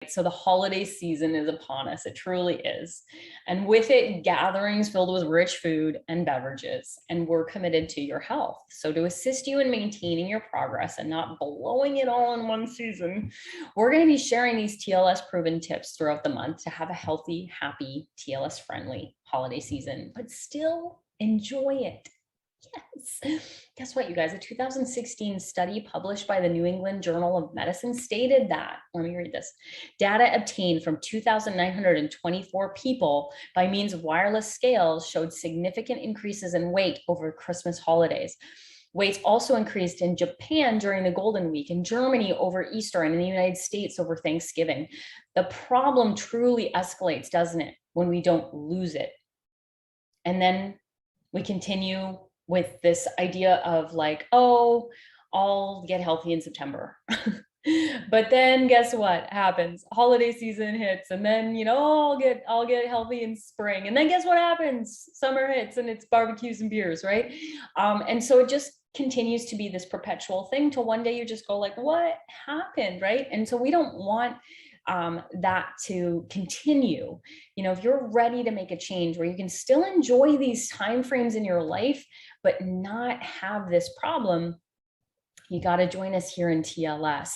right? So the holiday season is upon us. It truly is. And with it, gatherings filled with rich food and beverages, and we're committed to your health. So to assist you in maintaining your progress and not blowing it all in one season, we're going to be sharing these TLS proven tips throughout the month to have a healthy, happy, TLS friendly holiday season, but still enjoy it. Yes. Guess what, you guys? A 2016 study published by the New England Journal of Medicine stated that, let me read this, data obtained from 2,924 people by means of wireless scales showed significant increases in weight over Christmas holidays. Weights also increased in Japan during the Golden Week, in Germany over Easter, and in the United States over Thanksgiving. The problem truly escalates, doesn't it, when we don't lose it? And then we continue with this idea of like, oh, I'll get healthy in September. But then guess what happens? Holiday season hits, and then, you know, I'll get healthy in spring. And then guess what happens? Summer hits and it's barbecues and beers, right? And so it just continues to be this perpetual thing till one day you just go like, what happened, right? And so we don't want that to continue. You know, if you're ready to make a change where you can still enjoy these time frames in your life, but not have this problem, you got to join us here in TLS.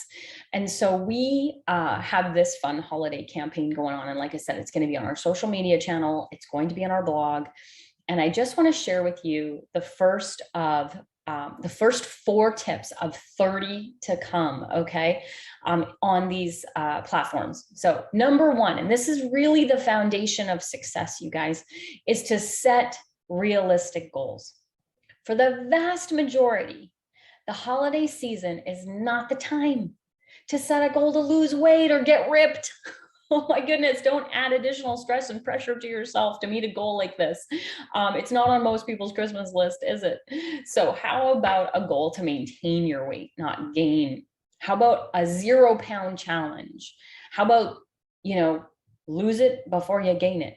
And so we have this fun holiday campaign going on. And like I said, it's going to be on our social media channel. It's going to be on our blog. And I just want to share with you the first 4 tips of 30 to come, okay, on these platforms. So number 1, and this is really the foundation of success, you guys, is to set realistic goals. For the vast majority, the holiday season is not the time to set a goal to lose weight or get ripped. Oh my goodness, don't add additional stress and pressure to yourself to meet a goal like this. It's not on most people's Christmas list, is it? So how about a goal to maintain your weight, not gain? How about a 0-pound challenge? How about, you know, lose it before you gain it?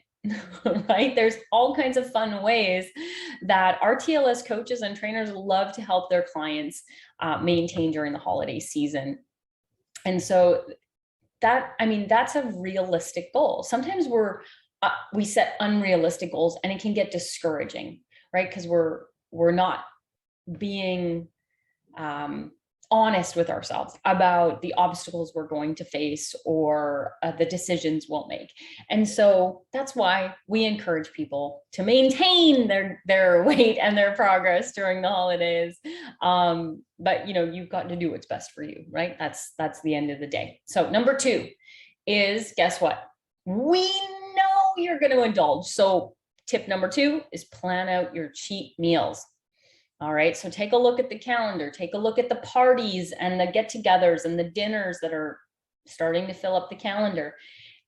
Right? There's all kinds of fun ways that our TLS coaches and trainers love to help their clients maintain during the holiday season. And so that's a realistic goal. Sometimes we set unrealistic goals and it can get discouraging, right? Because we're not being honest with ourselves about the obstacles we're going to face or the decisions we'll make. And so that's why we encourage people to maintain their weight and their progress during the holidays. But you know, you've got to do what's best for you, right? That's the end of the day. So number 2 is, guess what? We know you're going to indulge. So tip number 2 is plan out your cheat meals. All right, so take a look at the calendar, take a look at the parties and the get-togethers and the dinners that are starting to fill up the calendar.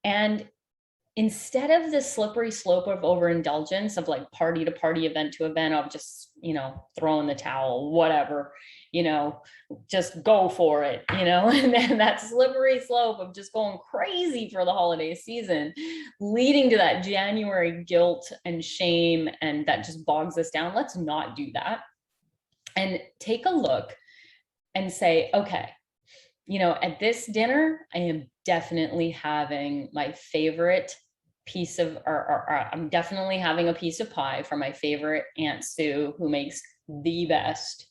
And instead of the slippery slope of overindulgence of like party to party, event to event, of just, you know, throw in the towel, whatever, you know, just go for it, you know, and then that slippery slope of just going crazy for the holiday season, leading to that January guilt and shame, and that just bogs us down. Let's not do that. And take a look and say, okay, you know, at this dinner, I am definitely having my favorite piece of, or I'm definitely having a piece of pie from my favorite Aunt Sue, who makes the best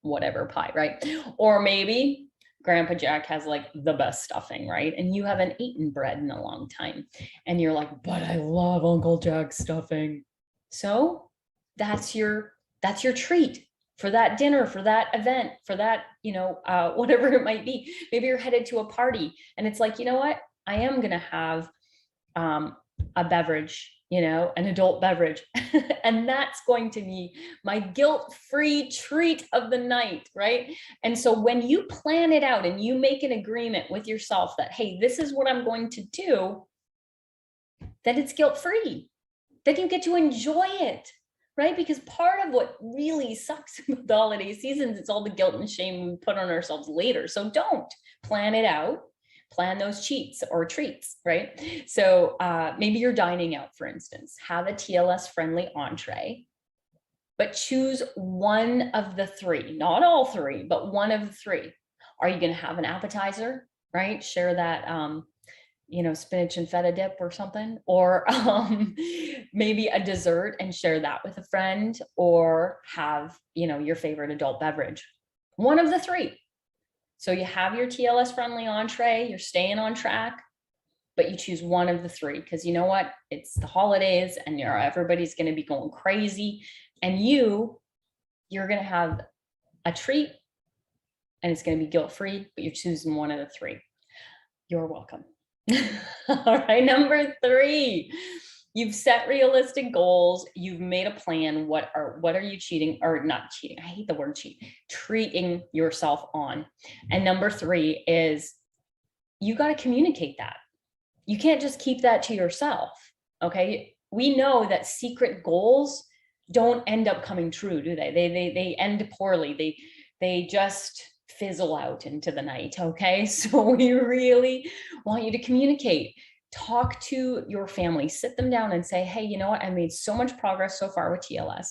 whatever pie, right? Or maybe Grandpa Jack has like the best stuffing, right? And you haven't eaten bread in a long time. And you're like, but I love Uncle Jack's stuffing. So that's your treat for that dinner, for that event, for that, you know, whatever it might be. Maybe you're headed to a party and it's like, you know what? I am going to have a beverage, you know, an adult beverage. And that's going to be my guilt-free treat of the night, right? And so when you plan it out and you make an agreement with yourself that, hey, this is what I'm going to do, then it's guilt-free. Then you get to enjoy it. Right? Because part of what really sucks with the holiday seasons is all the guilt and shame we put on ourselves later. So don't plan it out, plan those cheats or treats, right? So maybe you're dining out, for instance, have a TLS friendly entree, but choose one of the 3, not all 3, but one of the 3. Are you going to have an appetizer? right? Share that, spinach and feta dip or something, or maybe a dessert and share that with a friend, or have, your favorite adult beverage. One of the three. So you have your TLS friendly entree, you're staying on track, but you choose one of the three, because you know what? It's the holidays and everybody's going to be going crazy, and you're going to have a treat, and it's going to be guilt-free, but you're choosing one of the three. You're welcome. All right, number 3, you've set realistic goals. You've made a plan. What are you cheating, or not cheating? I hate the word cheat. Treating yourself on. And number 3 is you got to communicate that. You can't just keep that to yourself. Okay. We know that secret goals don't end up coming true, do they? They end poorly. They just fizzle out into the night. Okay. So we really want you to communicate. Talk to your family, sit them down and say, hey, you know what? I made so much progress so far with TLS.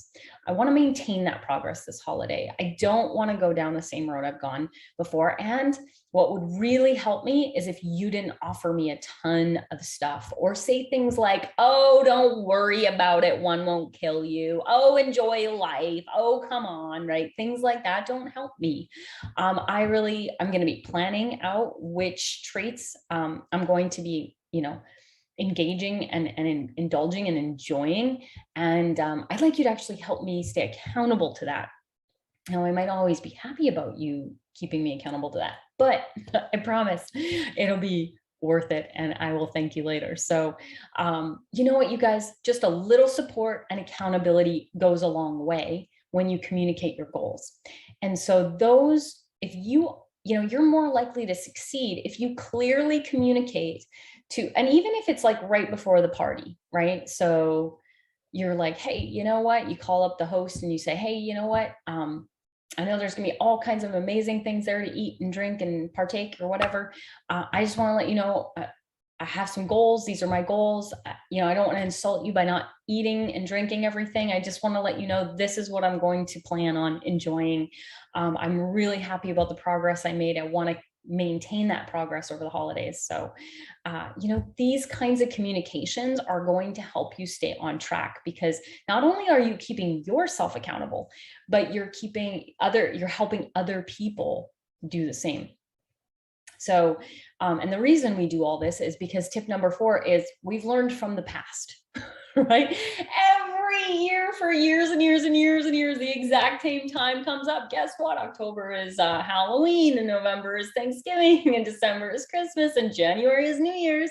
I want to maintain that progress this holiday. I don't want to go down the same road I've gone before. And what would really help me is if you didn't offer me a ton of stuff, or say things like, oh, don't worry about it, one won't kill you. Oh, enjoy life. Oh, come on, right? Things like that don't help me. I'm going to be planning out which traits I'm going to be, engaging and indulging and enjoying. And I'd like you to actually help me stay accountable to that. Now, I might always be happy about you keeping me accountable to that, but I promise it'll be worth it, and I will thank you later. So, you know what, you guys, just a little support and accountability goes a long way when you communicate your goals. And so those, if you're more likely to succeed if you clearly communicate to, and even if it's like right before the party, right? So you're like, hey, you know what? You call up the host and you say, hey, you know what? I know there's gonna be all kinds of amazing things there to eat and drink and partake or whatever. I just want to let you know, I have some goals. These are my goals. I don't want to insult you by not eating and drinking everything. I just want to let you know this is what I'm going to plan on enjoying. I'm really happy about the progress I made. I want to maintain that progress over the holidays. So, these kinds of communications are going to help you stay on track, because not only are you keeping yourself accountable, but you're helping other people do the same. So, and the reason we do all this is because tip number 4 is we've learned from the past, right? Every year for years and years and years and years, the exact same time comes up. Guess what? October is Halloween, and November is Thanksgiving, and December is Christmas, and January is New Year's.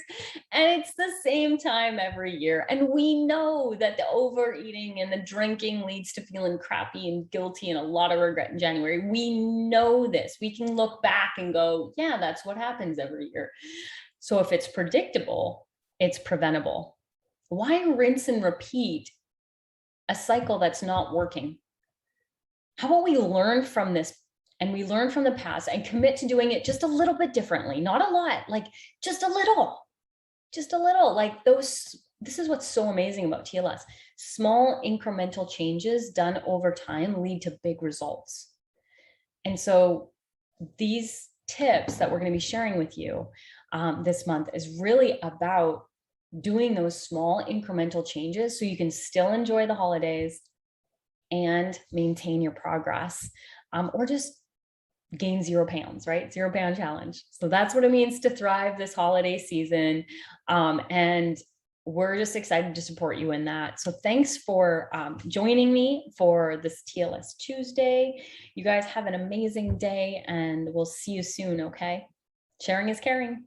And it's the same time every year. And we know that the overeating and the drinking leads to feeling crappy and guilty and a lot of regret in January. We know this. We can look back and go, yeah, that's what happens every year. So if it's predictable, it's preventable. Why rinse and repeat a cycle that's not working? How about we learn from this, and we learn from the past and commit to doing it just a little bit differently, not a lot, like just a little, like this is what's so amazing about TLS. Small incremental changes done over time lead to big results. And so these tips that we're going to be sharing with you this month is really about doing those small incremental changes so you can still enjoy the holidays and maintain your progress, or just gain 0 pounds, right? 0 pound challenge. So that's what it means to thrive this holiday season. And we're just excited to support you in that. So thanks for joining me for this TLS Tuesday. You guys have an amazing day, and we'll see you soon. Okay. Sharing is caring.